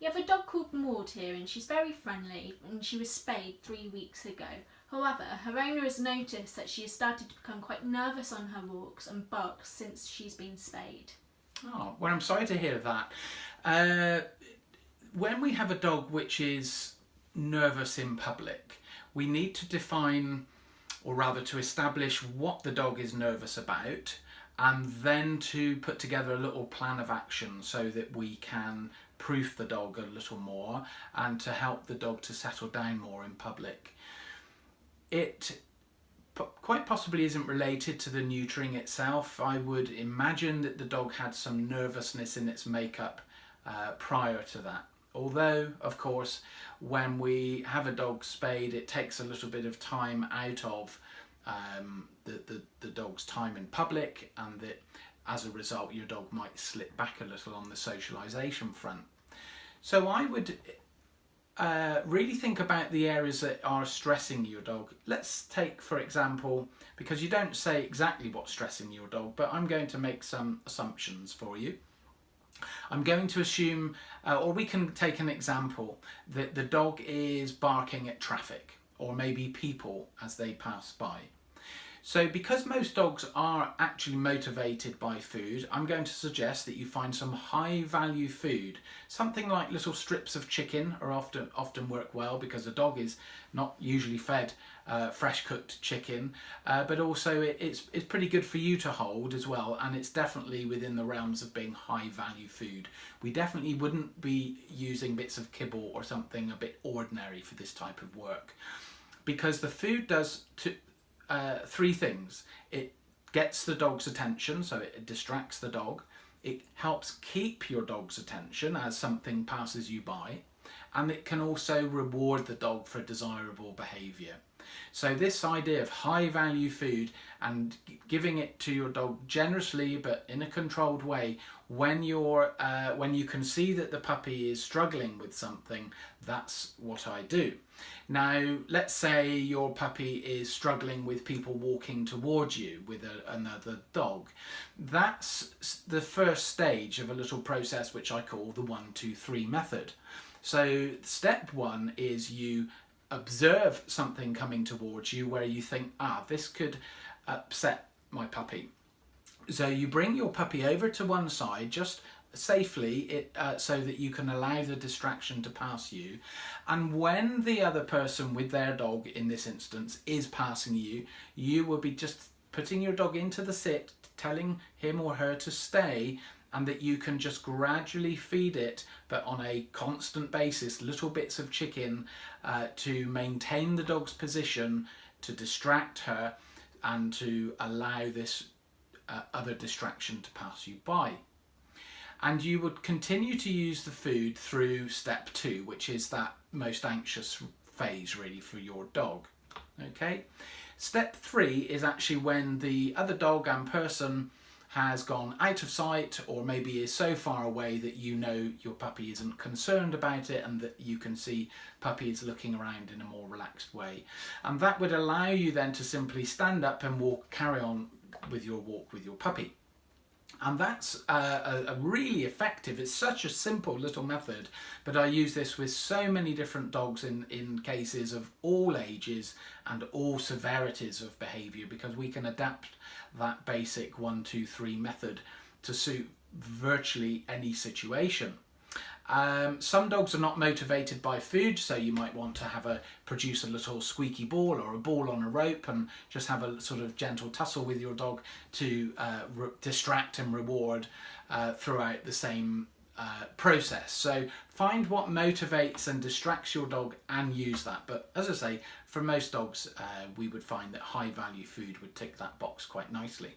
We have a dog called Maud here, and she's very friendly, and she was spayed 3 weeks ago. However, her owner has noticed that she has started to become quite nervous on her walks and barks since she's been spayed. Oh, well, I'm sorry to hear that. When we have a dog which is nervous in public, we need to define, or rather to establish, what the dog is nervous about, and then to put together a little plan of action so that we can proof the dog a little more and to help the dog to settle down more in public. It quite possibly isn't related to the neutering itself. I would imagine that the dog had some nervousness in its makeup prior to that. Although, of course, when we have a dog spayed, it takes a little bit of time out of the dog's time in public, and that as a result your dog might slip back a little on the socialisation front. So I would really think about the areas that are stressing your dog. Let's take, for example, because you don't say exactly what's stressing your dog, but I'm going to make some assumptions for you. I'm going to assume, or we can take an example, that the dog is barking at traffic or maybe people as they pass by. So because most dogs are actually motivated by food, I'm going to suggest that you find some high value food. Something like little strips of chicken are often work well, because a dog is not usually fed fresh cooked chicken, but also it's pretty good for you to hold as well, and it's definitely within the realms of being high value food. We definitely wouldn't be using bits of kibble or something a bit ordinary for this type of work, because the food does three things. It gets the dog's attention, so it distracts the dog. It helps keep your dog's attention as something passes you by, and it can also reward the dog for desirable behaviour. So this idea of high value food and giving it to your dog generously but in a controlled way, when you can see that the puppy is struggling with something, that's what I do. Now, let's say your puppy is struggling with people walking towards you with another dog. That's the first stage of a little process which I call the 1, 2, 3 method. So step 1 is you observe something coming towards you where you think, this could upset my puppy. So you bring your puppy over to one side, just safely, so that you can allow the distraction to pass you. And when the other person with their dog, in this instance, is passing you, you will be just putting your dog into the sit, telling him or her to stay, and that you can just gradually feed it, but on a constant basis, little bits of chicken to maintain the dog's position, to distract her, and to allow this other distraction to pass you by. And you would continue to use the food through step 2, which is that most anxious phase really for your dog. Okay. Step 3 is actually when the other dog and person has gone out of sight, or maybe is so far away that you know your puppy isn't concerned about it, and that you can see puppy is looking around in a more relaxed way. And that would allow you then to simply stand up and carry on with your walk with your puppy. And that's a really effective, it's such a simple little method, but I use this with so many different dogs in cases of all ages and all severities of behaviour, because we can adapt that basic 1, 2, 3 method to suit virtually any situation. Some dogs are not motivated by food, so you might want to produce a little squeaky ball or a ball on a rope and just have a sort of gentle tussle with your dog to distract and reward throughout the same process. So find what motivates and distracts your dog and use that. But as I say, for most dogs, we would find that high value food would tick that box quite nicely.